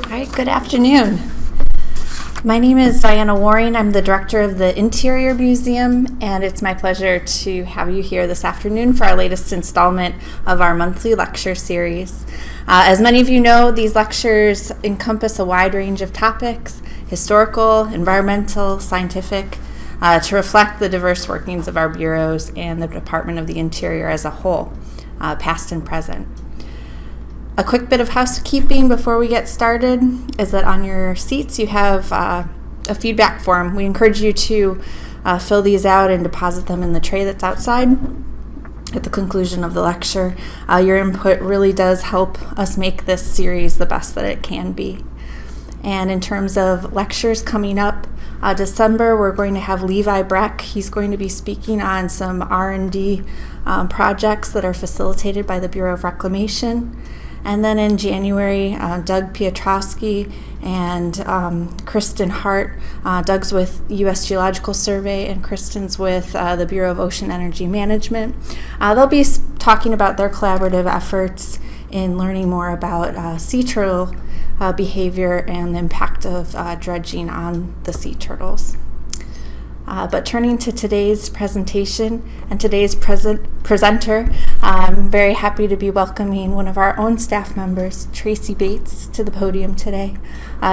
All right, good afternoon. My name is Diana Waring. I'm the director of the Interior Museum, and it's my pleasure to have you here this afternoon for our latest installment of our monthly lecture series. As many of you know, these lectures encompass a wide range of topics, historical, environmental, scientific, to reflect the diverse workings of our bureaus and the Department of the Interior as a whole, past and present. A quick bit of housekeeping before we get started is that on your seats you have a feedback form. We encourage you to fill these out and deposit them in the tray that's outside at the conclusion of the lecture. Your input really does help us make this series the best that it can be. And in terms of lectures coming up, December we're going to have Levi Breck. He's going to be speaking on some R&D projects that are facilitated by the Bureau of Reclamation. And then in January, Doug Piotrowski and Kristen Hart. Doug's with U.S. Geological Survey and Kristen's with the Bureau of Ocean Energy Management. They'll be talking about their collaborative efforts in learning more about sea turtle behavior and the impact of dredging on the sea turtles. But turning to today's presentation and today's presenter, I'm very happy to be welcoming one of our own staff members, Tracy Baetz, to the podium today.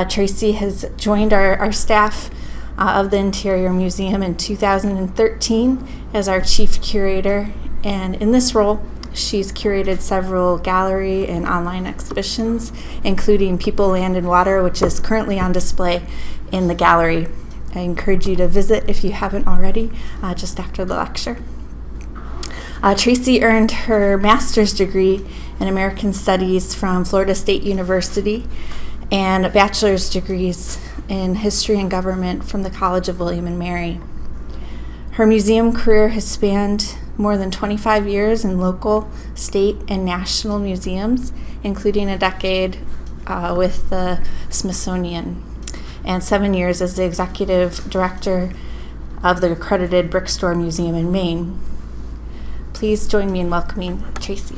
Tracy has joined our staff of the Interior Museum in 2013 as our chief curator, and in this role, she's curated several gallery and online exhibitions, including People, Land, and Water, which is currently on display in the gallery. I encourage you to visit if you haven't already, just after the lecture. Tracy earned her master's degree in American Studies from Florida State University and bachelor's degrees in History and Government from the College of William and Mary. Her museum career has spanned more than 25 years in local, state, and national museums, including a decade with the Smithsonian, and 7 years as the executive director of the accredited Brickstore Museum in Maine. Please join me in welcoming Tracy.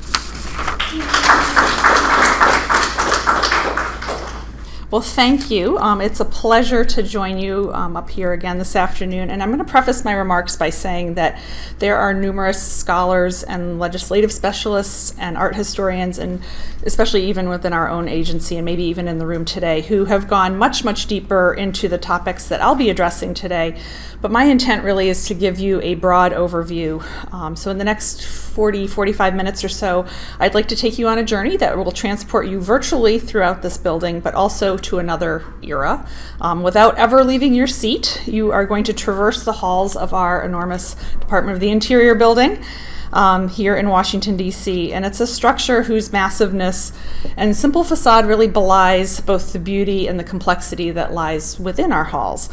Well, thank you. It's a pleasure to join you up here again this afternoon. And I'm going to preface my remarks by saying that there are numerous scholars and legislative specialists and art historians, and especially even within our own agency and maybe even in the room today, who have gone much, much deeper into the topics that I'll be addressing today. But my intent really is to give you a broad overview. So in the next 45 minutes or so, I'd like to take you on a journey that will transport you virtually throughout this building, but also to another era. Without ever leaving your seat, you are going to traverse the halls of our enormous Department of the Interior building here in Washington, D.C. And it's a structure whose massiveness and simple facade really belies both the beauty and the complexity that lies within our halls.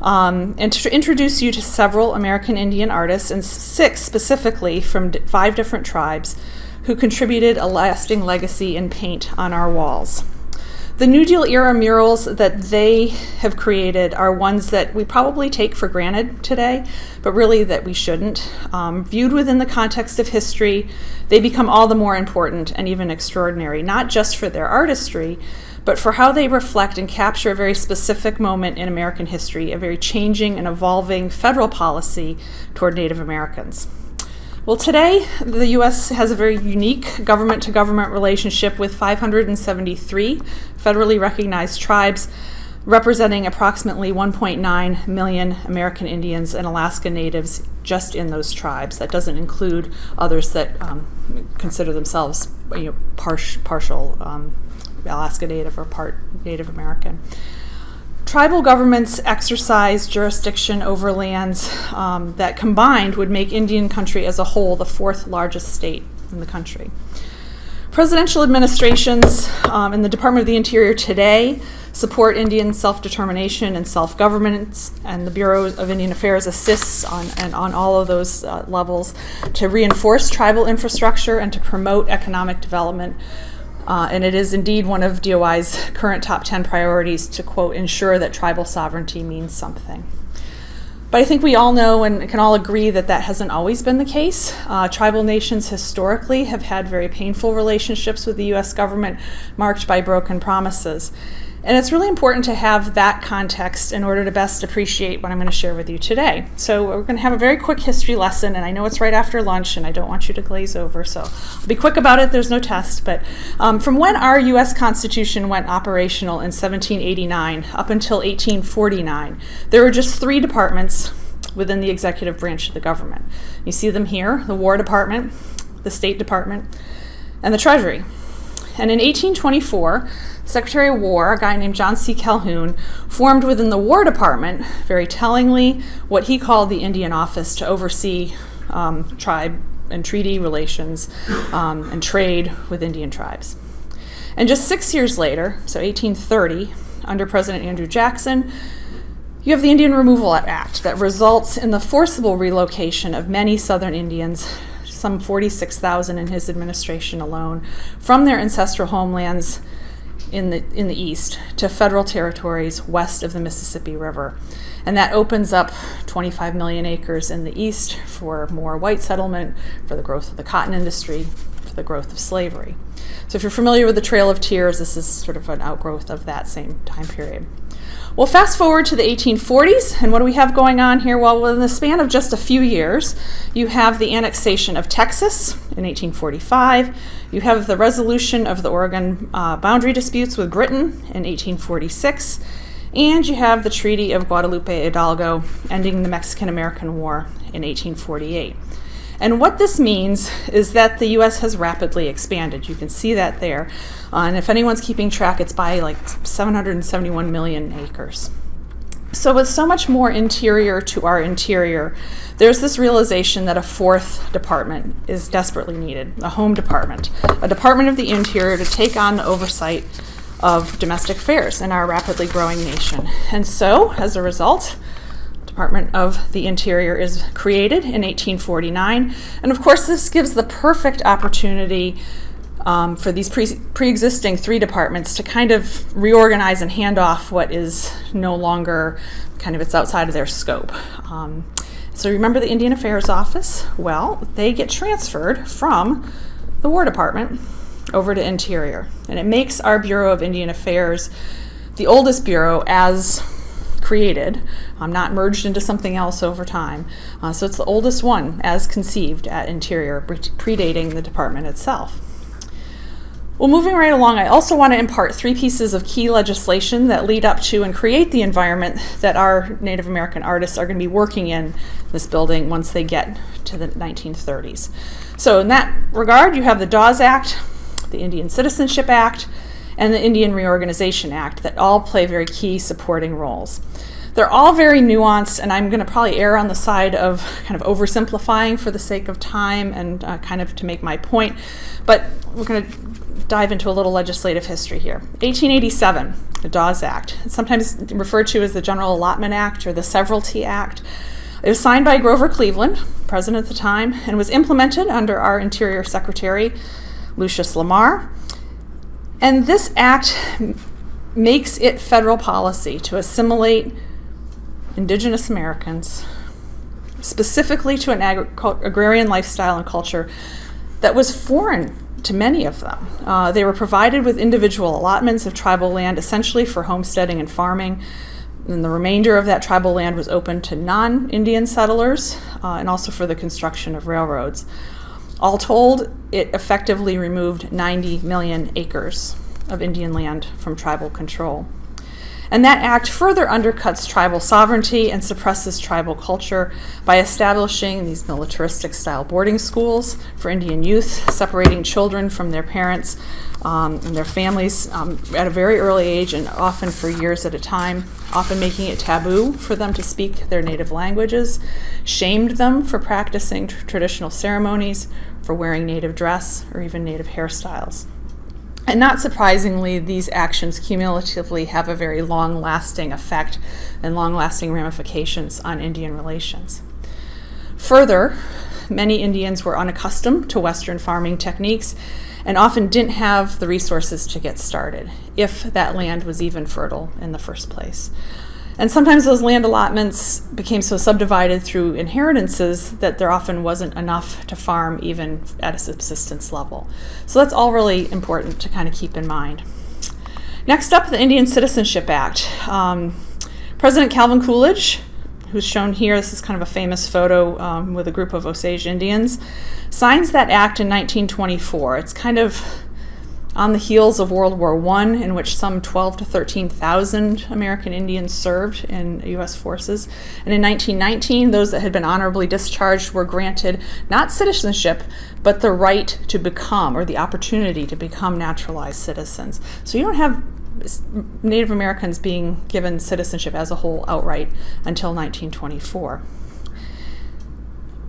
And to introduce you to several American Indian artists, and 6 specifically from 5 different tribes, who contributed a lasting legacy in paint on our walls. The New Deal era murals that they have created are ones that we probably take for granted today, but really that we shouldn't. Viewed within the context of history, they become all the more important and even extraordinary, not just for their artistry, but for how they reflect and capture a very specific moment in American history, a very changing and evolving federal policy toward Native Americans. Well, today, the U.S. has a very unique government-to-government relationship with 573 federally recognized tribes, representing approximately 1.9 million American Indians and Alaska Natives just in those tribes. That doesn't include others that consider themselves, partial Alaska Native or part Native American. Tribal governments exercise jurisdiction over lands that combined would make Indian country as a whole the 4th largest state in the country. Presidential administrations in the Department of the Interior today support Indian self-determination and self-governance, and the Bureau of Indian Affairs assists on all of those levels to reinforce tribal infrastructure and to promote economic development. And it is indeed one of DOI's current top 10 priorities to, quote, ensure that tribal sovereignty means something. But I think we all know and can all agree that that hasn't always been the case. Tribal nations historically have had very painful relationships with the U.S. government marked by broken promises. And it's really important to have that context in order to best appreciate what I'm going to share with you today. So we're going to have a very quick history lesson, and I know it's right after lunch, and I don't want you to glaze over, so I'll be quick about it. There's no test. But from when our U.S. Constitution went operational in 1789 up until 1849, there were just 3 departments within the executive branch of the government. You see them here: the War Department, the State Department, and the Treasury. And in 1824, Secretary of War, a guy named John C. Calhoun, formed within the War Department, very tellingly, what he called the Indian Office to oversee tribe and treaty relations and trade with Indian tribes. And just 6 years later, so 1830, under President Andrew Jackson, you have the Indian Removal Act that results in the forcible relocation of many Southern Indians, some 46,000 in his administration alone, from their ancestral homelands in the east to federal territories west of the Mississippi River. And that opens up 25 million acres in the east for more white settlement, for the growth of the cotton industry, for the growth of slavery. So if you're familiar with the Trail of Tears, this is sort of an outgrowth of that same time period. Well, fast forward to the 1840s, and what do we have going on here? Well, within the span of just a few years, you have the annexation of Texas in 1845. You have the resolution of the Oregon boundary disputes with Britain in 1846. And you have the Treaty of Guadalupe Hidalgo ending the Mexican-American War in 1848. And what this means is that the U.S. has rapidly expanded. You can see that there. And if anyone's keeping track, it's by like 771 million acres. So with so much more interior to our interior, there's this realization that a 4th department is desperately needed, a home department, a department of the interior to take on the oversight of domestic affairs in our rapidly growing nation. And so, as a result, Department of the Interior is created in 1849. And of course, this gives the perfect opportunity for these pre-existing 3 departments to kind of reorganize and hand off what is no longer it's outside of their scope. So remember the Indian Affairs Office? Well, they get transferred from the War Department over to Interior. And it makes our Bureau of Indian Affairs the oldest bureau as created, not merged into something else over time. So it's the oldest one as conceived at Interior, predating the department itself. Well, moving right along, I also want to impart 3 pieces of key legislation that lead up to and create the environment that our Native American artists are going to be working in this building once they get to the 1930s. So in that regard, you have the Dawes Act, the Indian Citizenship Act, and the Indian Reorganization Act that all play very key supporting roles. They're all very nuanced, and I'm going to probably err on the side of kind of oversimplifying for the sake of time and kind of to make my point, but we're going to dive into a little legislative history here. 1887, the Dawes Act, it's sometimes referred to as the General Allotment Act or the Severalty Act. It was signed by Grover Cleveland, president at the time, and was implemented under our Interior Secretary, Lucius Lamar. And this act makes it federal policy to assimilate Indigenous Americans, specifically to an agrarian lifestyle and culture that was foreign to many of them. They were provided with individual allotments of tribal land, essentially for homesteading and farming. And the remainder of that tribal land was open to non-Indian settlers and also for the construction of railroads. All told, it effectively removed 90 million acres of Indian land from tribal control. And that act further undercuts tribal sovereignty and suppresses tribal culture by establishing these militaristic-style boarding schools for Indian youth, separating children from their parents and their families at a very early age and often for years at a time, often making it taboo for them to speak their native languages, shamed them for practicing traditional ceremonies, for wearing native dress, or even native hairstyles. And not surprisingly, these actions cumulatively have a very long-lasting effect and long-lasting ramifications on Indian relations. Further, many Indians were unaccustomed to Western farming techniques and often didn't have the resources to get started, if that land was even fertile in the first place. And sometimes those land allotments became so subdivided through inheritances that there often wasn't enough to farm even at a subsistence level. So that's all really important to kind of keep in mind. Next up, the Indian Citizenship Act. President Calvin Coolidge, who's shown here, this is kind of a famous photo with a group of Osage Indians, signs that act in 1924. It's kind of on the heels of World War I, in which some 12 to 13,000 American Indians served in U.S. forces. And in 1919, those that had been honorably discharged were granted not citizenship, but the right to become, or the opportunity to become, naturalized citizens. So you don't have Native Americans being given citizenship as a whole outright until 1924.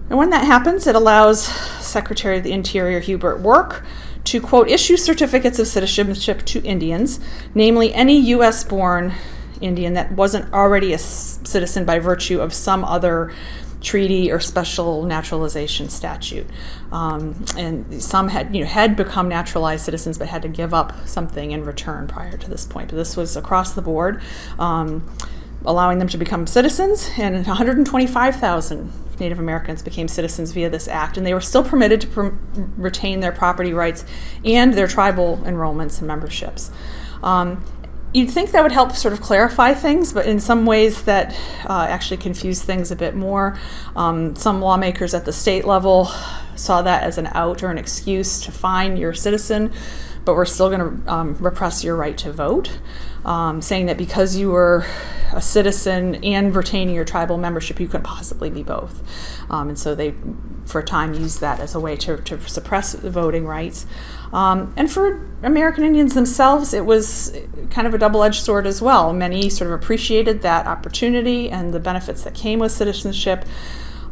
And when that happens, it allows Secretary of the Interior Hubert Work to, quote, issue certificates of citizenship to Indians, namely any U.S.-born Indian that wasn't already a citizen by virtue of some other treaty or special naturalization statute. And some had become naturalized citizens but had to give up something in return prior to this point. But this was across the board, allowing them to become citizens, and 125,000 Native Americans became citizens via this act, and they were still permitted to retain their property rights and their tribal enrollments and memberships. You'd think that would help sort of clarify things, but in some ways that actually confused things a bit more. Some lawmakers at the state level saw that as an out or an excuse to fine your citizen, but we're still going to repress your right to vote, saying that because you were a citizen and retaining your tribal membership, you couldn't possibly be both. And so they, for a time, used that as a way to suppress the voting rights. And for American Indians themselves, it was kind of a double-edged sword as well. Many sort of appreciated that opportunity and the benefits that came with citizenship,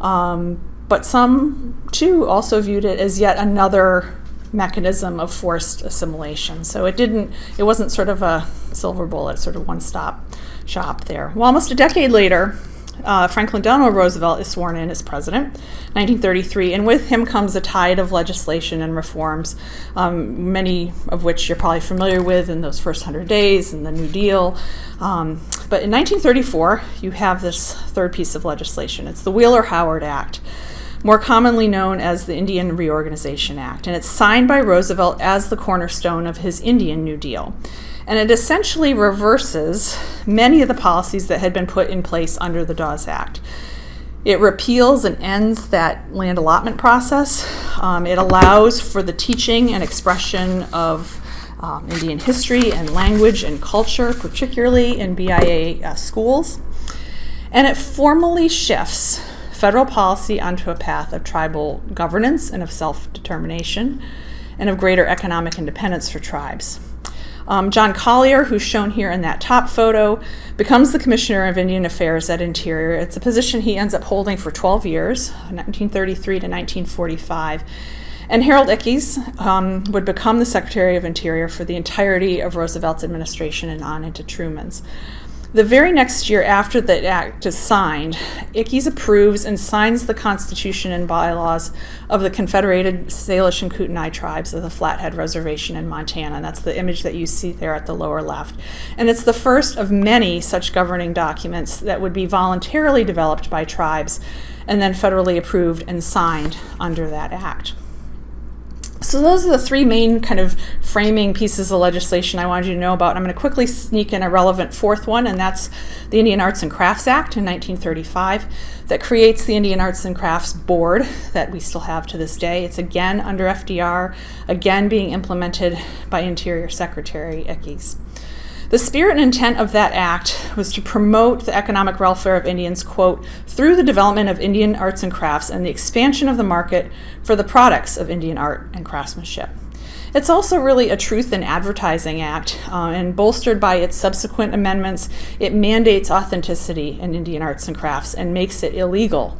but some, too, also viewed it as yet another mechanism of forced assimilation. So it wasn't sort of a silver bullet, sort of one-stop shop there. Well, almost a decade later, Franklin Delano Roosevelt is sworn in as president, 1933, and with him comes a tide of legislation and reforms, many of which you're probably familiar with in those first 100 days and the New Deal. But in 1934, you have this third piece of legislation. It's the Wheeler-Howard Act, more commonly known as the Indian Reorganization Act, and it's signed by Roosevelt as the cornerstone of his Indian New Deal. And it essentially reverses many of the policies that had been put in place under the Dawes Act. It repeals and ends that land allotment process. It allows for the teaching and expression of Indian history and language and culture, particularly in BIA schools. And it formally shifts federal policy onto a path of tribal governance and of self-determination and of greater economic independence for tribes. John Collier, who's shown here in that top photo, becomes the Commissioner of Indian Affairs at Interior. It's a position he ends up holding for 12 years, 1933 to 1945. And Harold Ickes would become the Secretary of Interior for the entirety of Roosevelt's administration and on into Truman's. The very next year after the act is signed, Ickes approves and signs the Constitution and bylaws of the Confederated Salish and Kootenai tribes of the Flathead Reservation in Montana. And that's the image that you see there at the lower left. And it's the first of many such governing documents that would be voluntarily developed by tribes and then federally approved and signed under that act. So those are the three main kind of framing pieces of legislation I wanted you to know about. I'm going to quickly sneak in a relevant fourth one, and that's the Indian Arts and Crafts Act in 1935 that creates the Indian Arts and Crafts Board that we still have to this day. It's again under FDR, again being implemented by Interior Secretary Ickes. The spirit and intent of that act was to promote the economic welfare of Indians, quote, through the development of Indian arts and crafts and the expansion of the market for the products of Indian art and craftsmanship. It's also really a truth in advertising act, and bolstered by its subsequent amendments, it mandates authenticity in Indian arts and crafts and makes it illegal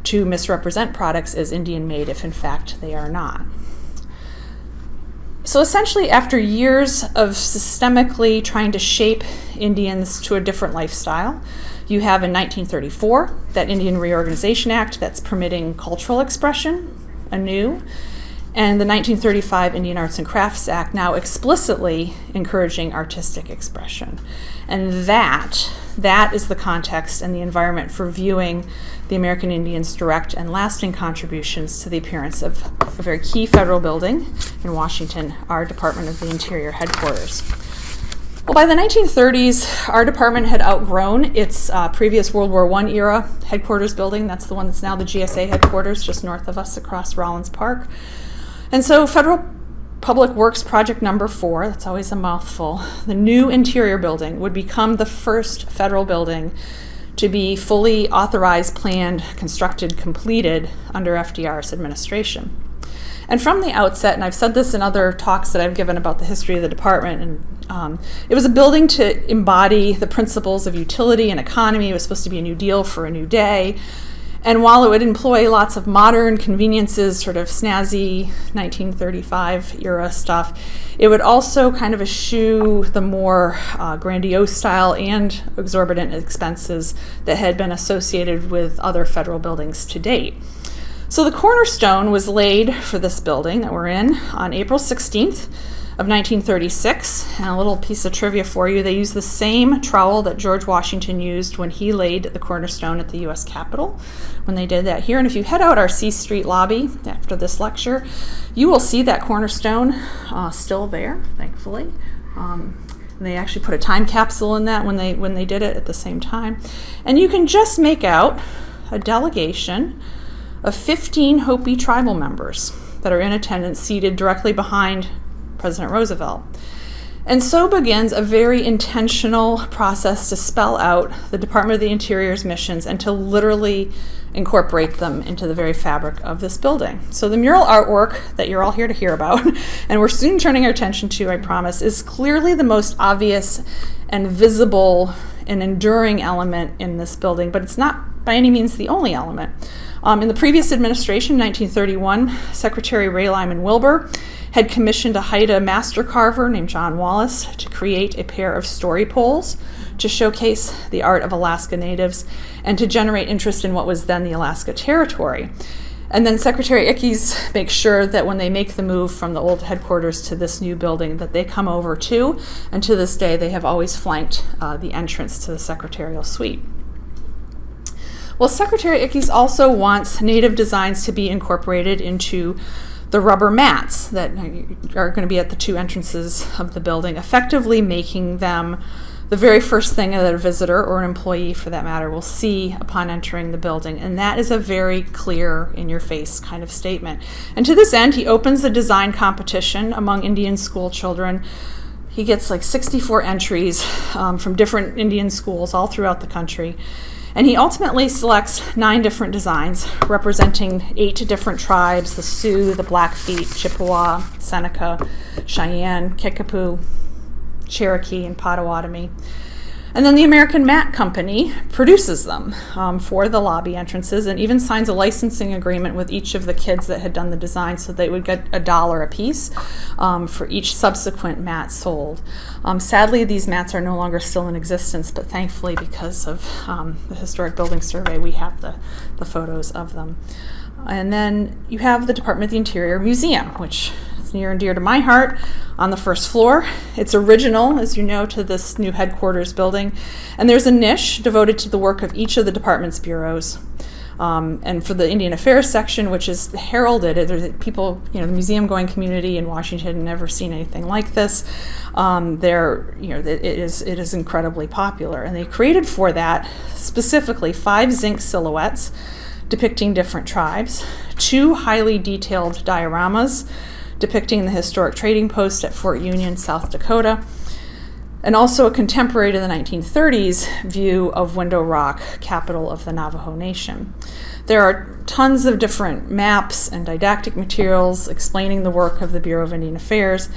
to misrepresent products as Indian made if in fact they are not. So essentially, after years of systemically trying to shape Indians to a different lifestyle, you have in 1934 that Indian Reorganization Act that's permitting cultural expression anew, and the 1935 Indian Arts and Crafts Act now explicitly encouraging artistic expression. And that is the context and the environment for viewing the American Indians' direct and lasting contributions to the appearance of a very key federal building in Washington, our Department of the Interior headquarters. Well, by the 1930s, our department had outgrown its previous World War I era headquarters building. That's the one that's now the GSA headquarters, just north of us across Rollins Park. And so Federal Public Works Project number 4, that's always a mouthful, the new interior building would become the first federal building to be fully authorized, planned, constructed, completed under FDR's administration. And from the outset, and I've said this in other talks that I've given about the history of the department, and it was a building to embody the principles of utility and economy. It was supposed to be a new deal for a new day. And while it would employ lots of modern conveniences, sort of snazzy 1935 era stuff, it would also kind of eschew the more grandiose style and exorbitant expenses that had been associated with other federal buildings to date. So the cornerstone was laid for this building that we're in on April 16th of 1936. And a little piece of trivia for you, they used the same trowel that George Washington used when he laid the cornerstone at the U.S. Capitol, when they did that here. And if you head out our C Street lobby after this lecture, you will see that cornerstone still there, thankfully. And they actually put a time capsule in that when they did it at the same time. And you can just make out a delegation of 15 Hopi tribal members that are in attendance, seated directly behind President Roosevelt. And so begins a very intentional process to spell out the Department of the Interior's missions and to literally incorporate them into the very fabric of this building. So the mural artwork that you're all here to hear about, and we're soon turning our attention to, I promise, is clearly the most obvious and visible and enduring element in this building, but it's not by any means the only element. In the previous administration, 1931, Secretary Ray Lyman Wilbur had commissioned a Haida master carver named John Wallace to create a pair of story poles to showcase the art of Alaska Natives and to generate interest in what was then the Alaska Territory. And then Secretary Ickes makes sure that when they make the move from the old headquarters to this new building that they come over too, and to this day they have always flanked the entrance to the Secretarial suite. Well, Secretary Ickes also wants Native designs to be incorporated into the rubber mats that are going to be at the two entrances of the building, effectively making them the very first thing that a visitor, or an employee for that matter, will see upon entering the building. And that is a very clear, in-your-face kind of statement. And to this end, he opens a design competition among Indian school children. He gets like 64 entries from different Indian schools all throughout the country. And he ultimately selects 9 different designs representing 8 different tribes: the Sioux, the Blackfeet, Chippewa, Seneca, Cheyenne, Kickapoo, Cherokee, and Potawatomi. And then the American Mat Company produces them for the lobby entrances and even signs a licensing agreement with each of the kids that had done the design, so they would get $1 a piece for each subsequent mat sold. Sadly, these mats are no longer still in existence, but thankfully, because of the Historic Building Survey, we have the photos of them. And then you have the Department of the Interior Museum, which is near and dear to my heart, on the first floor. It's original, as you know, to this new headquarters building. And there's a niche devoted to the work of each of the department's bureaus. And for the Indian Affairs section, which is heralded, people, the museum-going community in Washington had never seen anything like this. It is incredibly popular. And they created for that specifically 5 zinc silhouettes depicting different tribes, 2 highly detailed dioramas depicting the historic trading post at Fort Union, South Dakota, and also a contemporary to the 1930s view of Window Rock, capital of the Navajo Nation. There are tons of different maps and didactic materials explaining the work of the Bureau of Indian Affairs,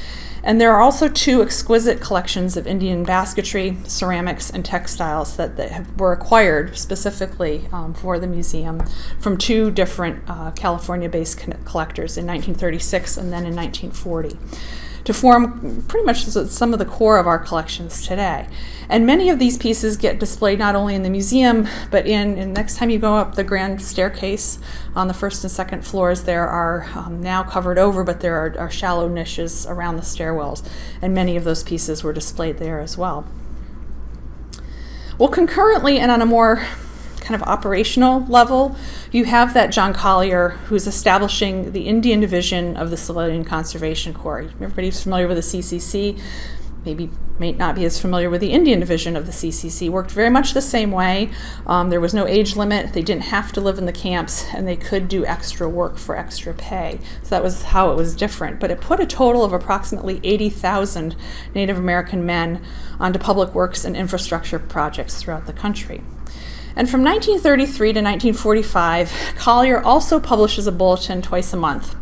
and there are also 2 exquisite collections of Indian basketry, ceramics, and textiles that were acquired specifically for the museum from 2 different California-based collectors in 1936 and then in 1940. To form pretty much some of the core of our collections today. And many of these pieces get displayed not only in the museum, but and next time you go up the grand staircase on the first and second floors, there are now covered over, but there are shallow niches around the stairwells, and many of those pieces were displayed there as well. Well, concurrently and on a more kind of operational level, you have that John Collier who's establishing the Indian Division of the Civilian Conservation Corps. Everybody's familiar with the CCC, maybe may not be as familiar with the Indian division of the CCC, worked very much the same way. There was no age limit. They didn't have to live in the camps, and they could do extra work for extra pay. So that was how it was different. But it put a total of approximately 80,000 Native American men onto public works and infrastructure projects throughout the country. And from 1933 to 1945, Collier also publishes a bulletin twice a month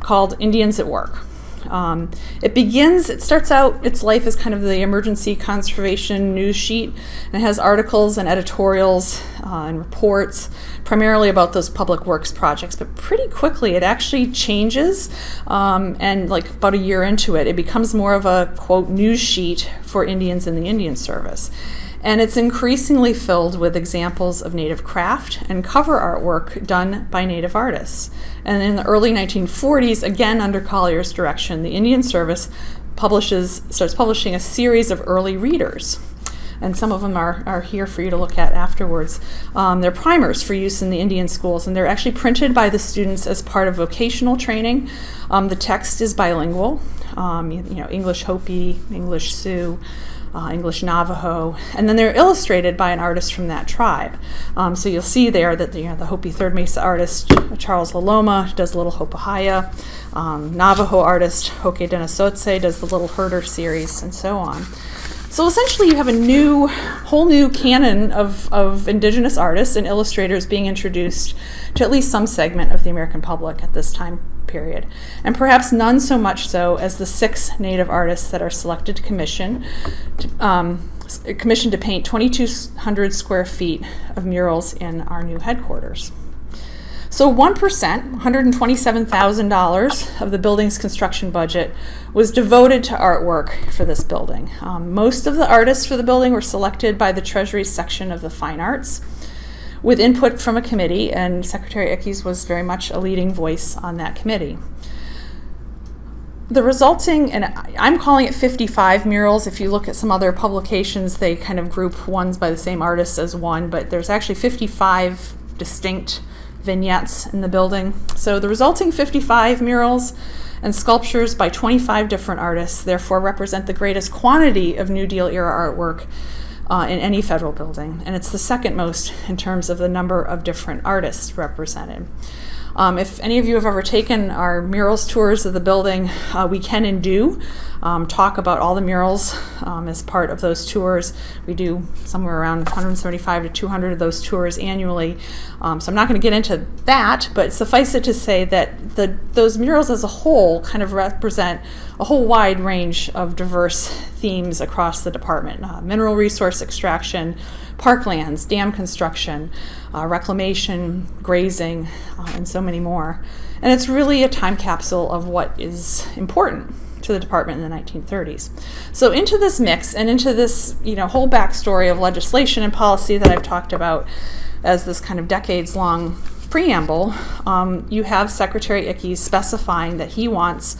called Indians at Work. It starts out its life as kind of the emergency conservation news sheet, and it has articles and editorials and reports primarily about those public works projects. But pretty quickly it actually changes, and like about a year into it, it becomes more of a, quote, news sheet for Indians in the Indian Service. And it's increasingly filled with examples of Native craft and cover artwork done by Native artists. And in the early 1940s, again under Collier's direction, the Indian Service starts publishing a series of early readers. And some of them are here for you to look at afterwards. They're primers for use in the Indian schools, and they're actually printed by the students as part of vocational training. The text is bilingual, English Hopi, English Sioux, English Navajo, and then they're illustrated by an artist from that tribe. So you'll see there that the Hopi Third Mesa artist Charles Laloma does Little Hopahaya, Navajo artist Hoke Denisotse does the Little Herder series, and so on. So essentially you have a whole new canon of indigenous artists and illustrators being introduced to at least some segment of the American public at this time period. And perhaps none so much so as the 6 Native artists that are selected to commissioned to paint 2,200 square feet of murals in our new headquarters. So 1%, $127,000 of the building's construction budget was devoted to artwork for this building. Most of the artists for the building were selected by the Treasury section of the Fine Arts with input from a committee, and Secretary Ickes was very much a leading voice on that committee. The resulting, and I'm calling it 55 murals. If you look at some other publications, they kind of group ones by the same artist as one, but there's actually 55 distinct vignettes in the building. So the resulting 55 murals and sculptures by 25 different artists therefore represent the greatest quantity of New Deal era artwork in any federal building, and it's the second most in terms of the number of different artists represented. If any of you have ever taken our murals tours of the building, we can and do talk about all the murals as part of those tours. We do somewhere around 175 to 200 of those tours annually. So I'm not going to get into that, but suffice it to say that those murals as a whole kind of represent a whole wide range of diverse themes across the department. Mineral resource extraction, parklands, dam construction, reclamation, grazing, and so many more. And it's really a time capsule of what is important to the department in the 1930s. So into this mix and into this whole backstory of legislation and policy that I've talked about as this kind of decades-long preamble, you have Secretary Ickes specifying that he wants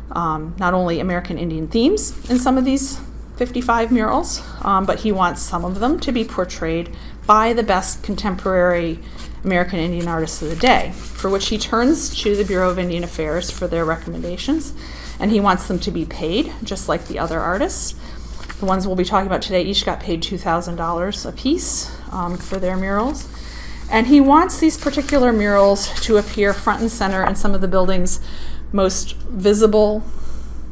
not only American Indian themes in some of these 55 murals, but he wants some of them to be portrayed by the best contemporary American Indian artists of the day, for which he turns to the Bureau of Indian Affairs for their recommendations, and he wants them to be paid, just like the other artists. The ones we'll be talking about today each got paid $2,000 a piece for their murals. And he wants these particular murals to appear front and center in some of the building's most visible,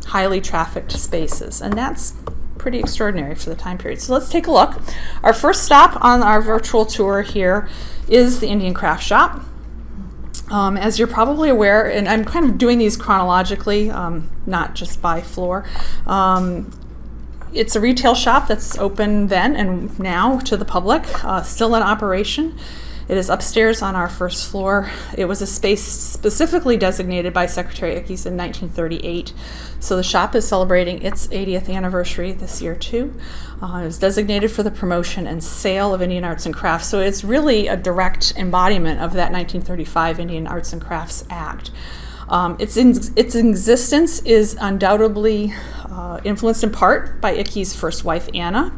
highly trafficked spaces. And that's pretty extraordinary for the time period. So let's take a look. Our first stop on our virtual tour here is the Indian Craft Shop. As you're probably aware, and I'm kind of doing these chronologically, not just by floor, it's a retail shop that's open then and now to the public, still in operation. It is upstairs on our first floor. It was a space specifically designated by Secretary Ickes in 1938. So the shop is celebrating its 80th anniversary this year too. It was designated for the promotion and sale of Indian arts and crafts. So it's really a direct embodiment of that 1935 Indian Arts and Crafts Act. Its existence is undoubtedly influenced in part by Ickes' first wife, Anna,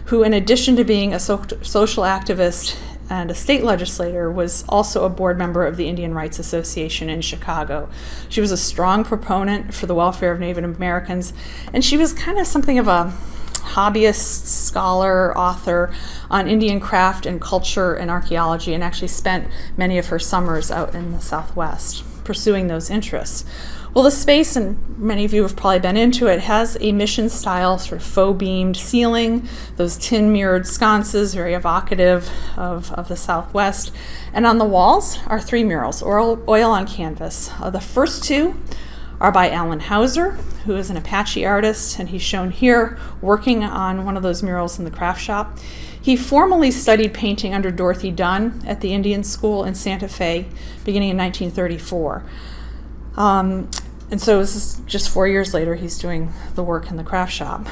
who in addition to being a social activist, and a state legislator, was also a board member of the Indian Rights Association in Chicago. She was a strong proponent for the welfare of Native Americans, and she was kind of something of a hobbyist, scholar, author on Indian craft and culture and archaeology, and actually spent many of her summers out in the Southwest pursuing those interests. Well, the space, and many of you have probably been into it, has a mission-style sort of faux-beamed ceiling, those tin-mirrored sconces, very evocative of the Southwest. And on the walls are 3 murals, oil on canvas. The first 2 are by Alan Hauser, who is an Apache artist, and he's shown here working on one of those murals in the craft shop. He formally studied painting under Dorothy Dunn at the Indian School in Santa Fe, beginning in 1934. And so this is just 4 years later, he's doing the work in the craft shop.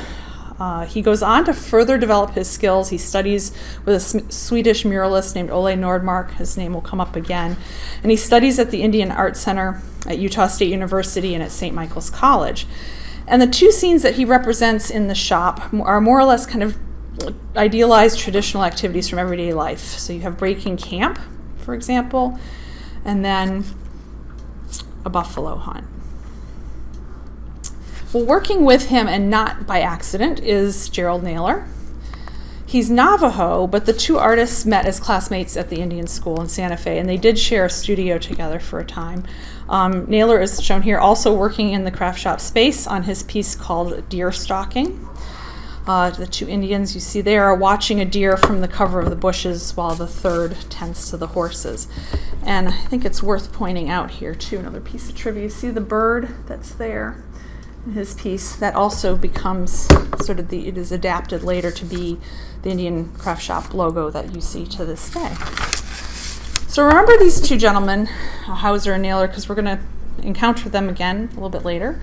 He goes on to further develop his skills. He studies with a Swedish muralist named Ole Nordmark. His name will come up again. And he studies at the Indian Art Center at Utah State University and at St. Michael's College. And the 2 scenes that he represents in the shop are more or less kind of idealized traditional activities from everyday life. So you have breaking camp, for example, and then a buffalo hunt. Well, working with him, and not by accident, is Gerald Naylor. He's Navajo, but the 2 artists met as classmates at the Indian School in Santa Fe, and they did share a studio together for a time. Naylor is shown here also working in the craft shop space on his piece called Deer Stalking. The 2 Indians you see there are watching a deer from the cover of the bushes while the third tends to the horses. And I think it's worth pointing out here too, another piece of trivia. You see the bird that's there in his piece? That also becomes sort of it is adapted later to be the Indian craft shop logo that you see to this day. So remember these 2 gentlemen, Hauser and Naylor, because we're going to encounter them again a little bit later.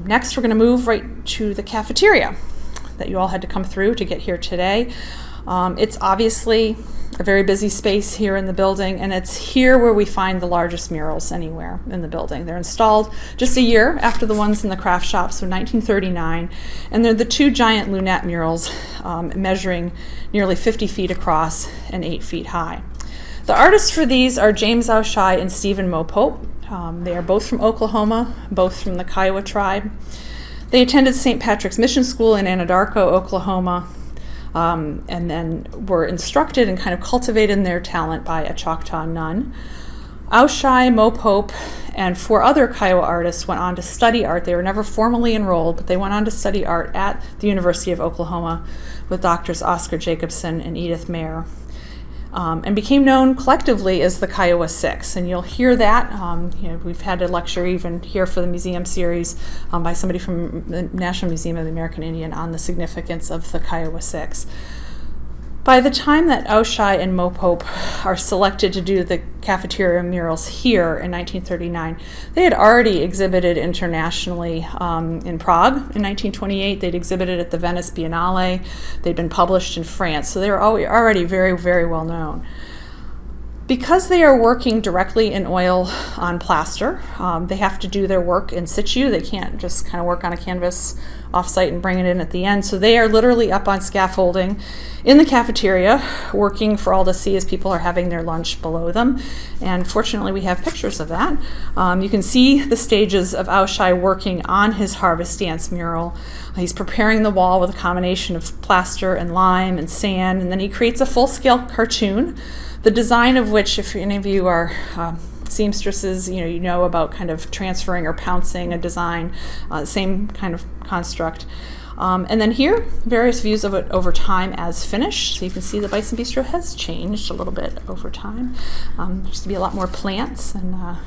Next, we're going to move right to the cafeteria that you all had to come through to get here today. It's obviously a very busy space here in the building, and it's here where we find the largest murals anywhere in the building. They're installed just a year after the ones in the craft shop, so 1939, and they're the 2 giant lunette murals measuring nearly 50 feet across and 8 feet high. The artists for these are James Aushai and Stephen Mopope. They are both from Oklahoma, both from the Kiowa tribe. They attended St. Patrick's Mission School in Anadarko, Oklahoma, and then were instructed and kind of cultivated in their talent by a Choctaw nun. Aushai, Mopope, and 4 other Kiowa artists went on to study art. They were never formally enrolled, but they went on to study art at the University of Oklahoma with doctors Oscar Jacobson and Edith Mayer. And became known collectively as the Kiowa Six. And you'll hear that. We've had a lecture even here for the museum series by somebody from the National Museum of the American Indian on the significance of the Kiowa Six. By the time that Aushai and Mopope are selected to do the cafeteria murals here in 1939, they had already exhibited internationally in Prague in 1928. They'd exhibited at the Venice Biennale. They'd been published in France, so they were already very, very well known. Because they are working directly in oil on plaster, they have to do their work in situ. They can't just kind of work on a canvas off-site and bring it in at the end. So they are literally up on scaffolding in the cafeteria, working for all to see as people are having their lunch below them. And fortunately, we have pictures of that. You can see the stages of Aushai working on his Harvest Dance mural. He's preparing the wall with a combination of plaster and lime and sand, and then he creates a full-scale cartoon, the design of which, if any of you are seamstresses, you know about kind of transferring or pouncing a design, same kind of construct. And then here, various views of it over time as finished. So you can see the Bison Bistro has changed a little bit over time. There used to be a lot more plants and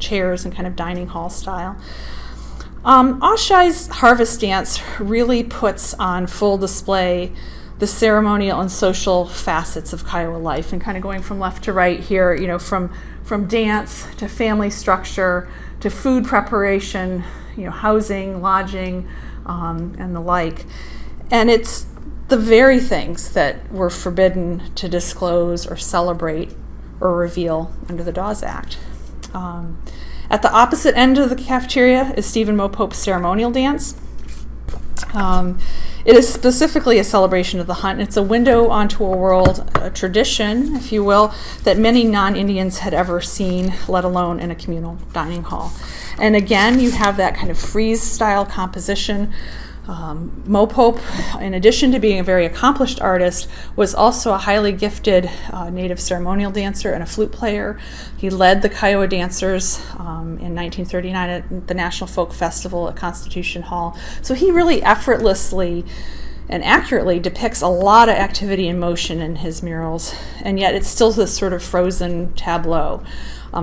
chairs and kind of dining hall style. Aushai's Harvest Dance really puts on full display the ceremonial and social facets of Kiowa life, and kind of going from left to right here, from dance to family structure to food preparation, housing, lodging, and the like. And it's the very things that were forbidden to disclose or celebrate or reveal under the Dawes Act. At the opposite end of the cafeteria is Stephen Mopope's Ceremonial dance. It is specifically a celebration of the hunt. It's a window onto a world, a tradition, if you will, that many non-Indians had ever seen, let alone in a communal dining hall. And again, you have that kind of frieze-style composition. Mopope, in addition to being a very accomplished artist, was also a highly gifted native ceremonial dancer and a flute player. He led the Kiowa dancers in 1939 at the National Folk Festival at Constitution Hall. So he really effortlessly and accurately depicts a lot of activity and motion in his murals, and yet it's still this sort of frozen tableau.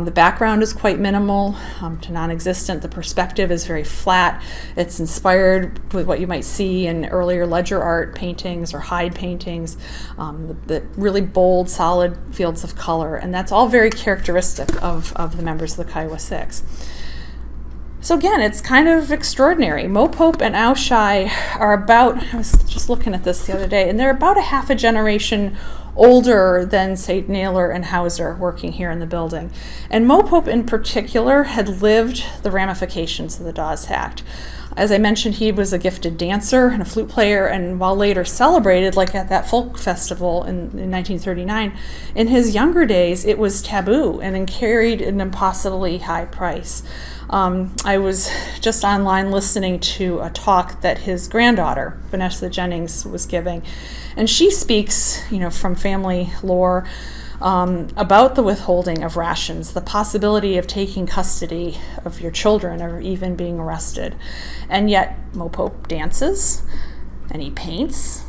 The background is quite minimal to non-existent. The perspective is very flat. It's inspired with what you might see in earlier ledger art paintings or hide paintings, the really bold, solid fields of color, and that's all very characteristic of the members of the Kiowa Six. So again, it's kind of extraordinary. Mopope and Aushai are about, I was just looking at this the other day, and they're about a half a generation older than, say, Naylor and Hauser working here in the building. And Mopope in particular had lived the ramifications of the Dawes Act. As I mentioned, he was a gifted dancer and a flute player, and while later celebrated, like at that folk festival in 1939, in his younger days it was taboo and carried an impossibly high price. I was just online listening to a talk that his granddaughter, Vanessa Jennings, was giving, and she speaks, from family lore about the withholding of rations, the possibility of taking custody of your children or even being arrested. And yet Mopope dances, and he paints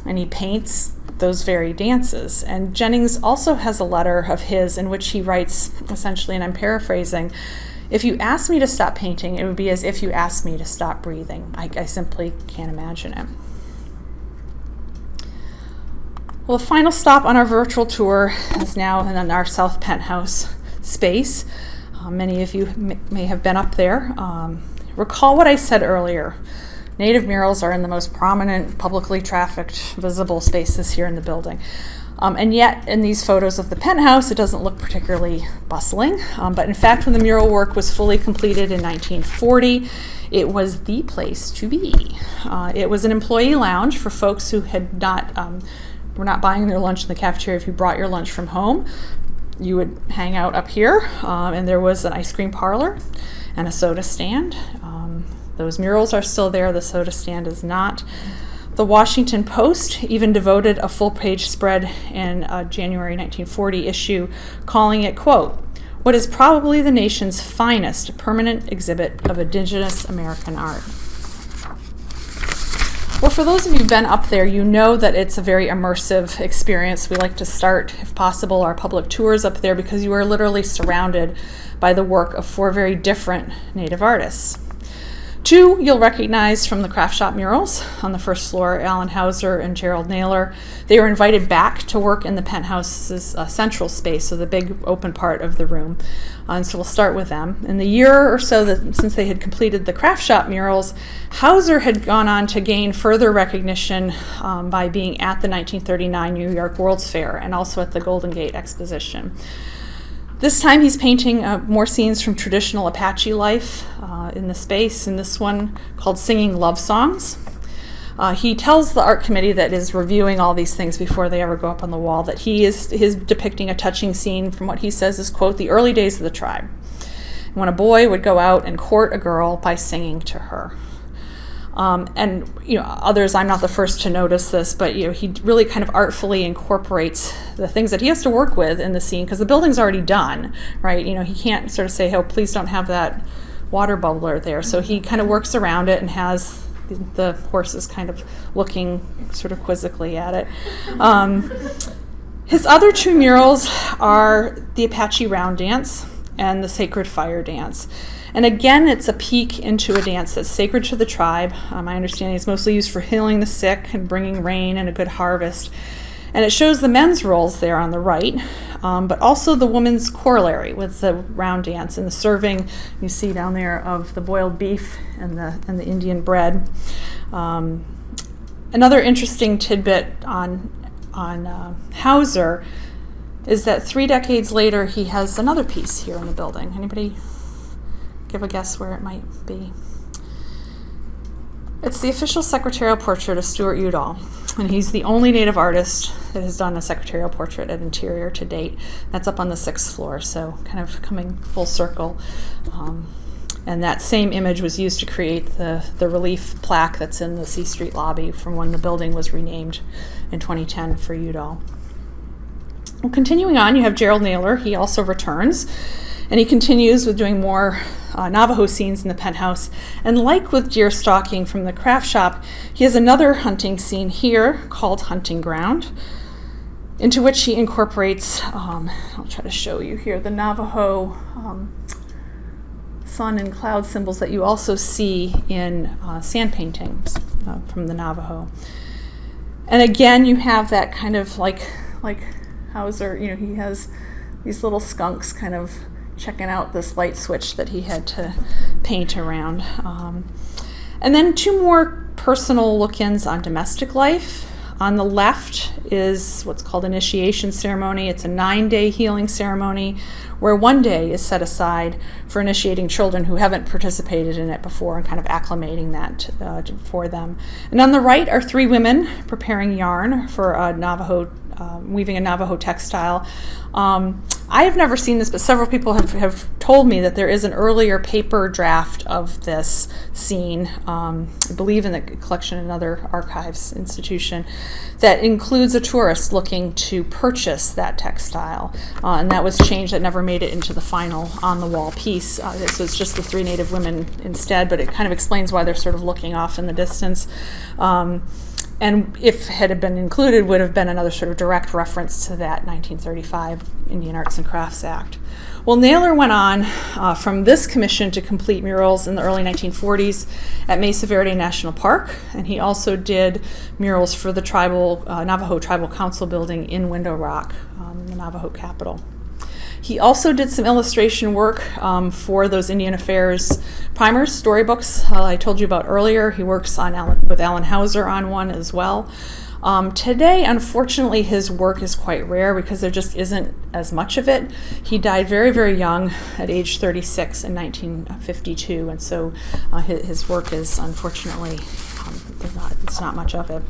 those very dances. And Jennings also has a letter of his in which he writes, essentially, and I'm paraphrasing, "If you asked me to stop painting, it would be as if you asked me to stop breathing. I simply can't imagine it." Well, the final stop on our virtual tour is now in our South Penthouse space. Many of you may have been up there. Recall what I said earlier. Native murals are in the most prominent, publicly trafficked, visible spaces here in the building. And yet, in these photos of the penthouse, it doesn't look particularly bustling. But in fact, when the mural work was fully completed in 1940, it was the place to be. It was an employee lounge for folks who had were not buying their lunch in the cafeteria. If you brought your lunch from home, you would hang out up here, and there was an ice cream parlor and a soda stand. Those murals are still there. The soda stand is not. The Washington Post even devoted a full-page spread in a January 1940 issue, calling it, quote, "what is probably the nation's finest permanent exhibit of indigenous American art." Well, for those of you who've been up there, you know that it's a very immersive experience. We like to start, if possible, our public tours up there because you are literally surrounded by the work of 4 very different Native artists. 2 you'll recognize from the craft shop murals on the first floor, Alan Hauser and Gerald Naylor. They were invited back to work in the penthouse's central space, so the big open part of the room. And so we'll start with them. In the year or so since they had completed the craft shop murals, Hauser had gone on to gain further recognition by being at the 1939 New York World's Fair and also at the Golden Gate Exposition. This time he's painting more scenes from traditional Apache life in the space, in this one called Singing Love Songs. He tells the art committee that is reviewing all these things before they ever go up on the wall that he is depicting a touching scene from what he says is, quote, "the early days of the tribe, when a boy would go out and court a girl by singing to her." And others, I'm not the first to notice this, but he really kind of artfully incorporates the things that he has to work with in the scene because the building's already done, right? He can't sort of say, "oh, please don't have that water bubbler there." So he kind of works around it and has the horses kind of looking sort of quizzically at it. His other 2 murals are the Apache Round Dance and the Sacred Fire Dance. And again, it's a peek into a dance that's sacred to the tribe. My understanding is mostly used for healing the sick and bringing rain and a good harvest. And it shows the men's roles there on the right, but also the woman's corollary with the round dance and the serving you see down there of the boiled beef and the Indian bread. Another interesting tidbit on Hauser is that 3 decades later he has another piece here in the building. Anybody give a guess where it might be? It's the official secretarial portrait of Stewart Udall, and he's the only Native artist that has done a secretarial portrait at Interior to date. That's up on the 6th floor, so kind of coming full circle. And that same image was used to create the relief plaque that's in the C Street lobby from when the building was renamed in 2010 for Udall. Well, continuing on, you have Gerald Naylor. He also returns, and he continues with doing more Navajo scenes in the penthouse. And like with deer stalking from the craft shop, he has another hunting scene here called Hunting Ground, into which he incorporates, I'll try to show you here, the Navajo sun and cloud symbols that you also see in sand paintings from the Navajo. And again, you have that kind of like Hauser, he has these little skunks kind of checking out this light switch that he had to paint around. And then two more personal look-ins on domestic life. On the left is what's called initiation ceremony. It's a 9-day healing ceremony where 1 day is set aside for initiating children who haven't participated in it before and kind of acclimating that for them. And on the right are 3 women preparing yarn for a Navajo, weaving a Navajo textile. I have never seen this, but several people have told me that there is an earlier paper draft of this scene, I believe in the collection in another archives institution, that includes a tourist looking to purchase that textile. And that was changed, that never made it into the final on-the-wall piece. So it's just the 3 Native women instead, but it kind of explains why they're sort of looking off in the distance. And if it had been included, would have been another sort of direct reference to that 1935 Indian Arts and Crafts Act. Well, Naylor went on from this commission to complete murals in the early 1940s at Mesa Verde National Park, and he also did murals for the Navajo Tribal Council building in Window Rock, the Navajo capital. He also did some illustration work for those Indian Affairs primers, storybooks I told you about earlier. He works with Alan Hauser on one as well. Today, unfortunately, his work is quite rare because there just isn't as much of it. He died very, very young at age 36 in 1952, and so his work is unfortunately, there's not much of it.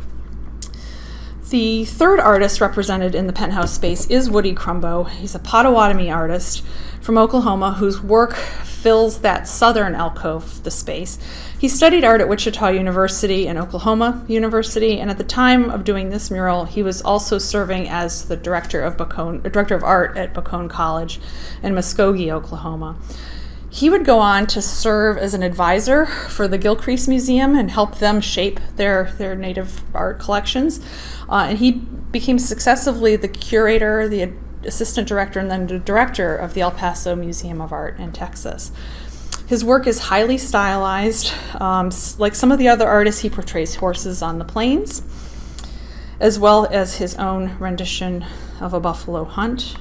The third artist represented in the penthouse space is Woody Crumbo. He's a Potawatomi artist from Oklahoma whose work fills that southern alcove, the space. He studied art at Wichita University and Oklahoma University, and at the time of doing this mural, he was also serving as the director of art at Bacone College in Muskogee, Oklahoma. He would go on to serve as an advisor for the Gilcrease Museum and help them shape their Native art collections. And he became successively the curator, the assistant director, and then the director of the El Paso Museum of Art in Texas. His work is highly stylized. Like some of the other artists, he portrays horses on the plains, as well as his own rendition of a buffalo hunt.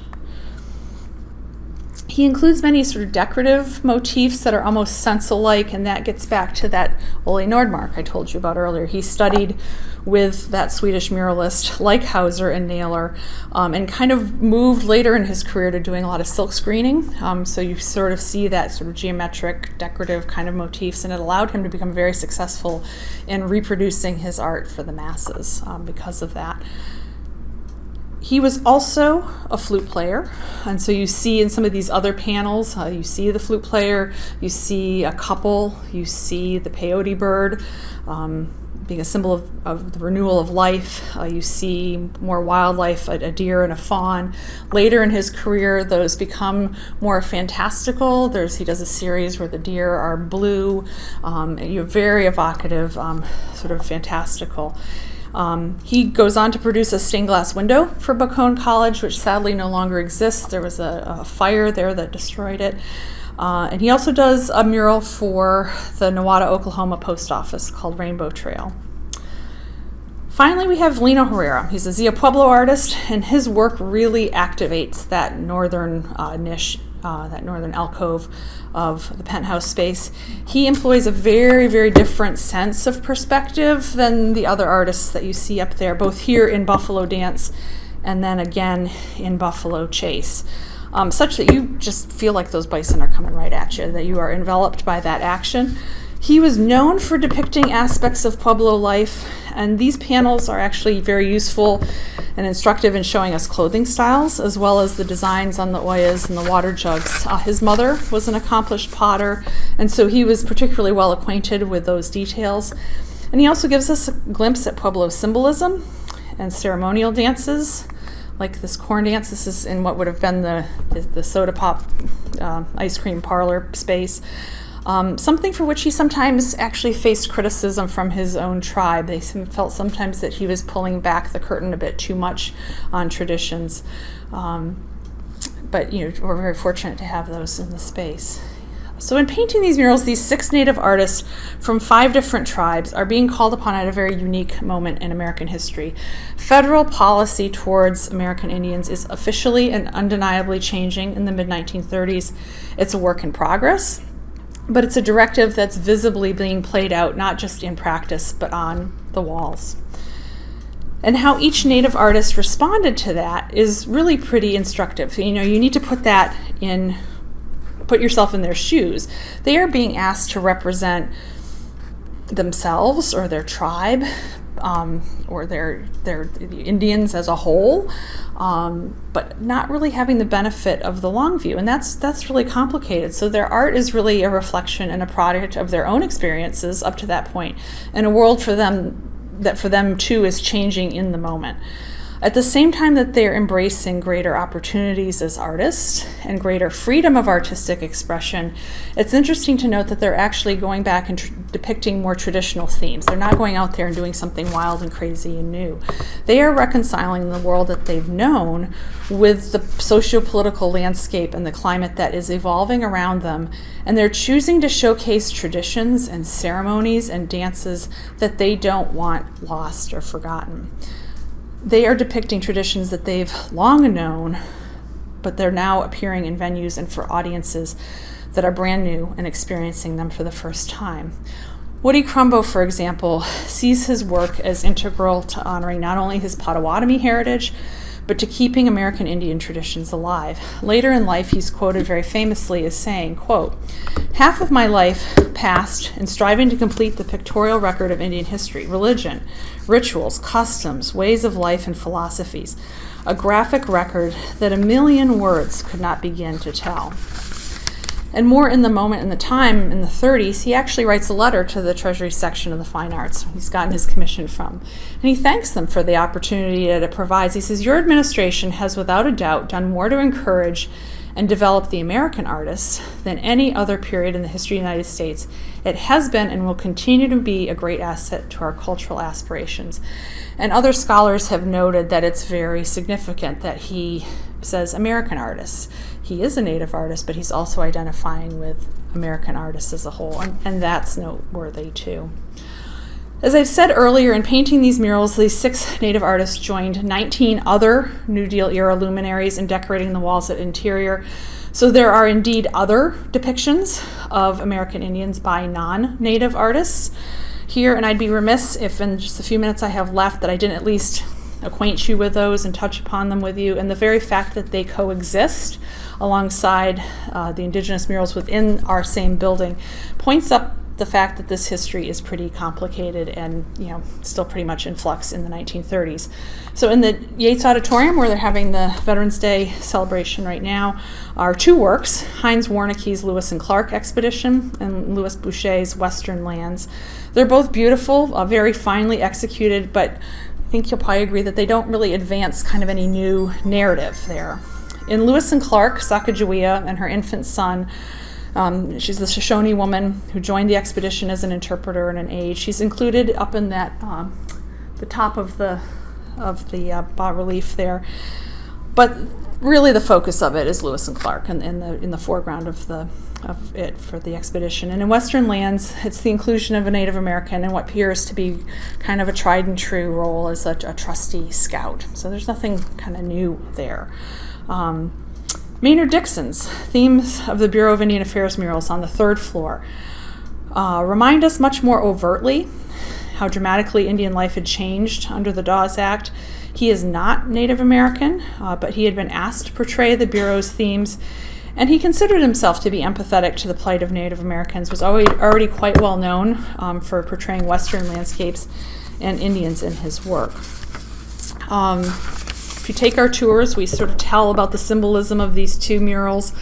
He includes many sort of decorative motifs that are almost stencil-like, and that gets back to that Ole Nordmark I told you about earlier. He studied with that Swedish muralist like Hauser and Naylor, and kind of moved later in his career to doing a lot of silk screening. So you sort of see that sort of geometric, decorative kind of motifs, and it allowed him to become very successful in reproducing his art for the masses because of that. He was also a flute player, and so you see in some of these other panels, you see the flute player, you see a couple, you see the peyote bird being a symbol of the renewal of life. You see more wildlife, a deer and a fawn. Later in his career, those become more fantastical. He does a series where the deer are blue, and you're very evocative, sort of fantastical. He goes on to produce a stained glass window for Bacone College, which sadly no longer exists. There was a fire there that destroyed it. And he also does a mural for the Nowata, Oklahoma post office called Rainbow Trail. Finally, we have Lino Herrera. He's a Zia Pueblo artist, and his work really activates that northern niche, that northern alcove of the penthouse space. He employs a very, very different sense of perspective than the other artists that you see up there, both here in Buffalo Dance and then again in Buffalo Chase, such that you just feel like those bison are coming right at you, that you are enveloped by that action. He was known for depicting aspects of Pueblo life, and these panels are actually very useful and instructive in showing us clothing styles, as well as the designs on the ollas and the water jugs. His mother was an accomplished potter, and so he was particularly well acquainted with those details. And he also gives us a glimpse at Pueblo symbolism and ceremonial dances, like this corn dance. This is in what would have been the soda pop ice cream parlor space. Something for which he sometimes actually faced criticism from his own tribe. They felt sometimes that he was pulling back the curtain a bit too much on traditions. But we're very fortunate to have those in the space. So in painting these murals, these 6 Native artists from 5 different tribes are being called upon at a very unique moment in American history. Federal policy towards American Indians is officially and undeniably changing in the mid-1930s. It's a work in progress, but it's a directive that's visibly being played out, not just in practice, but on the walls. And how each Native artist responded to that is really pretty instructive. You need to put yourself in their shoes. They are being asked to represent themselves or their tribe, or their Indians as a whole, but not really having the benefit of the long view, and that's really complicated. So their art is really a reflection and a product of their own experiences up to that point, and a world for them too is changing in the moment. At the same time that they're embracing greater opportunities as artists and greater freedom of artistic expression, it's interesting to note that they're actually going back and depicting more traditional themes. They're not going out there and doing something wild and crazy and new. They are reconciling the world that they've known with the socio-political landscape and the climate that is evolving around them, and they're choosing to showcase traditions and ceremonies and dances that they don't want lost or forgotten. They are depicting traditions that they've long known, but they're now appearing in venues and for audiences that are brand new and experiencing them for the first time. Woody Crumbo, for example, sees his work as integral to honoring not only his Potawatomi heritage, but to keeping American Indian traditions alive. Later in life, he's quoted very famously as saying, quote, "Half of my life passed in striving to complete the pictorial record of Indian history, religion, rituals, customs, ways of life, and philosophies, a graphic record that 1,000,000 words could not begin to tell." And more in the moment in the time, in the 30s, he actually writes a letter to the Treasury section of the Fine Arts he's gotten his commission from. And he thanks them for the opportunity that it provides. He says, "Your administration has without a doubt done more to encourage and develop the American artists than any other period in the history of the United States. It has been and will continue to be a great asset to our cultural aspirations." And other scholars have noted that it's very significant that he says American artists. He is a Native artist, but he's also identifying with American artists as a whole, and that's noteworthy too. As I've said earlier, in painting these murals, these 6 Native artists joined 19 other New Deal era luminaries in decorating the walls at Interior. So there are indeed other depictions of American Indians by non-Native artists here, and I'd be remiss if in just the few minutes I have left that I didn't at least acquaint you with those and touch upon them with you. And the very fact that they coexist alongside the indigenous murals within our same building points up the fact that this history is pretty complicated and still pretty much in flux in the 1930s. So in the Yates Auditorium, where they're having the Veterans Day celebration right now, are 2 works, Heinz Warnecke's Lewis and Clark Expedition and Louis Boucher's Western Lands. They're both beautiful, very finely executed, but I think you'll probably agree that they don't really advance kind of any new narrative there. In Lewis and Clark, Sacagawea and her infant son, she's the Shoshone woman who joined the expedition as an interpreter and an aide. She's included up in that the top of the bas-relief there. But really the focus of it is Lewis and Clark and in the foreground of it for the expedition. And in Western Lands, it's the inclusion of a Native American in what appears to be kind of a tried and true role as a trusty scout. So there's nothing kind of new there. Maynard Dixon's Themes of the Bureau of Indian Affairs murals on the 3rd floor remind us much more overtly how dramatically Indian life had changed under the Dawes Act. He is not Native American, but he had been asked to portray the Bureau's themes, And he considered himself to be empathetic to the plight of Native Americans, was already quite well known for portraying Western landscapes and Indians in his work. If you take our tours, we sort of tell about the symbolism of these two murals.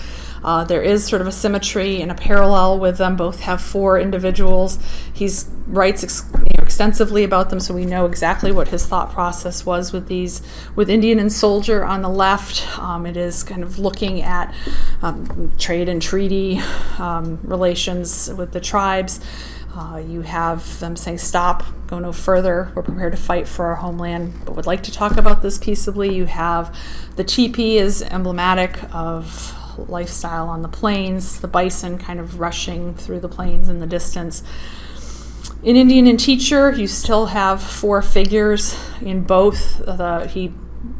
There is sort of a symmetry and a parallel with them. Both have 4 individuals. He writes extensively about them, so we know exactly what his thought process was with these. With Indian and Soldier on the left, it is kind of looking at trade and treaty relations with the tribes. You have them saying, stop, go no further, we're prepared to fight for our homeland, but would like to talk about this peaceably. You have the teepee is emblematic of lifestyle on the plains, the bison kind of rushing through the plains in the distance. In Indian and Teacher, you still have 4 figures in both. He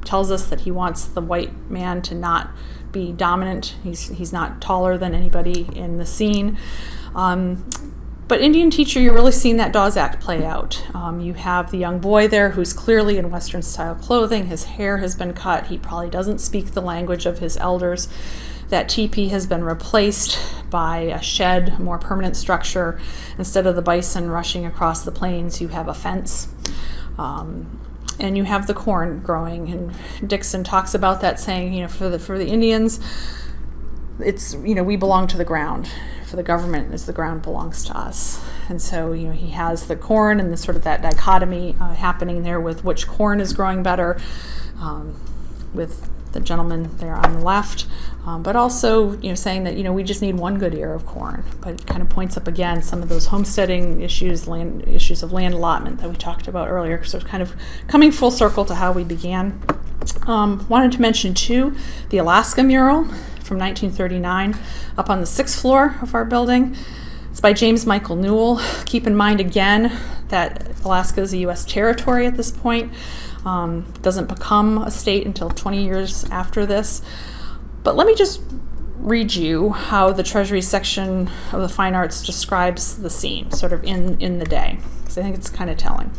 tells us that he wants the white man to not be dominant. He's not taller than anybody in the scene. But Indian Teacher, you're really seeing that Dawes Act play out. You have the young boy there who's clearly in Western style clothing. His hair has been cut. He probably doesn't speak the language of his elders. That teepee has been replaced by a shed, a more permanent structure. Instead of the bison rushing across the plains, you have a fence. And you have the corn growing. And Dixon talks about that, saying, for the Indians, it's, we belong to the ground. For the government, as the ground belongs to us. And so, he has the corn and the sort of that dichotomy happening there with which corn is growing better, with the gentleman there on the left, but also, saying that, we just need one good ear of corn. But it kind of points up again some of those homesteading issues, issues of land allotment that we talked about earlier. So it's kind of coming full circle to how we began. Wanted to mention too, the Alaska mural from 1939 up on the 6th floor of our building. It's by James Michael Newell. Keep in mind again that Alaska is a U.S. territory at this point. Doesn't become a state until 20 years after this. But let me just read you how the Treasury section of the Fine Arts describes the scene, sort of in the day, because I think it's kind of telling.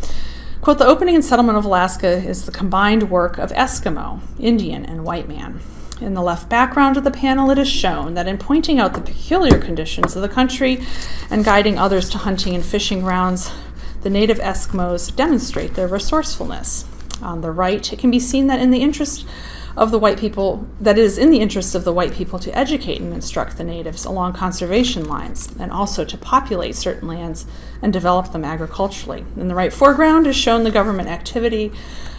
Quote, the opening and settlement of Alaska is the combined work of Eskimo, Indian, and white man. In the left background of the panel, it is shown that in pointing out the peculiar conditions of the country and guiding others to hunting and fishing grounds, the native Eskimos demonstrate their resourcefulness. On the right, it can be seen that it is in the interest of the white people to educate and instruct the natives along conservation lines, and also to populate certain lands and develop them agriculturally. In the right foreground is shown the government activity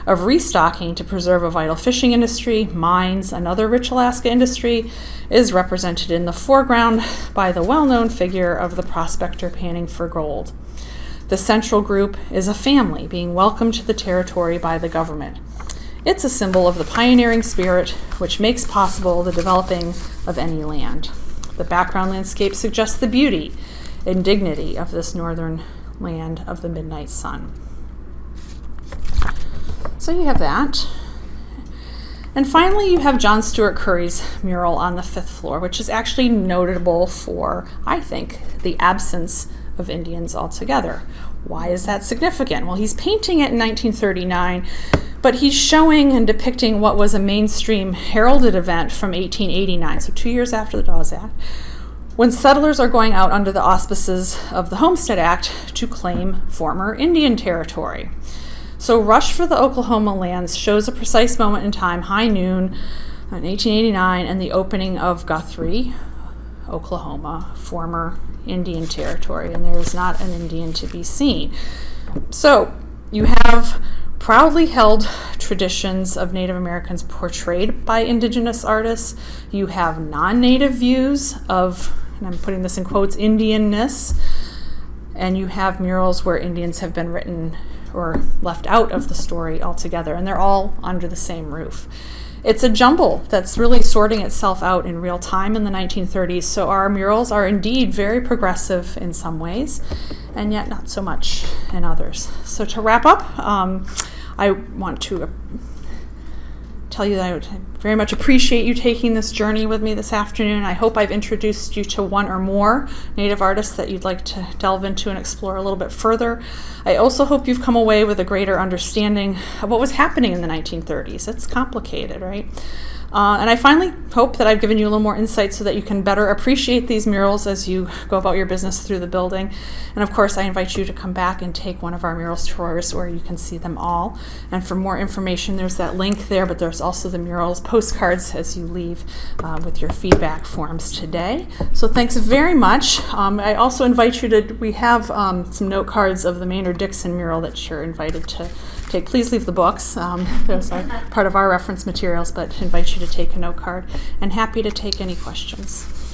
of restocking to preserve a vital fishing industry. Mines, another rich Alaska industry, is represented in the foreground by the well-known figure of the prospector panning for gold. The central group is a family being welcomed to the territory by the government. It's a symbol of the pioneering spirit which makes possible the developing of any land. The background landscape suggests the beauty and dignity of this northern land of the midnight sun. So you have that. And finally, you have John Stewart Curry's mural on the 5th floor, which is actually notable for, I think, the absence of Indians altogether. Why is that significant? Well, he's painting it in 1939, but he's showing and depicting what was a mainstream heralded event from 1889, so 2 years after the Dawes Act, when settlers are going out under the auspices of the Homestead Act to claim former Indian territory. So Rush for the Oklahoma Lands shows a precise moment in time, high noon in 1889, and the opening of Guthrie, Oklahoma, former Indian territory, and there is not an Indian to be seen. So you have proudly held traditions of Native Americans portrayed by indigenous artists. You have non-native views of, and I'm putting this in quotes, Indianness, and you have murals where Indians have been written or left out of the story altogether, and they're all under the same roof. It's a jumble that's really sorting itself out in real time in the 1930s, so our murals are indeed very progressive in some ways, and yet not so much in others. So to wrap up, I want to tell you that I would very much appreciate you taking this journey with me this afternoon. I hope I've introduced you to one or more Native artists that you'd like to delve into and explore a little bit further. I also hope you've come away with a greater understanding of what was happening in the 1930s. It's complicated, right? And I finally hope that I've given you a little more insight so that you can better appreciate these murals as you go about your business through the building. And of course, I invite you to come back and take one of our Murals Tours where you can see them all. And for more information, there's that link there, but there's also the murals postcards as you leave with your feedback forms today. So thanks very much. I also invite you to, we have some note cards of the Maynard Dixon mural that you're invited to take. Please leave the books. Those are part of our reference materials, but invite you to take a note card, and happy to take any questions.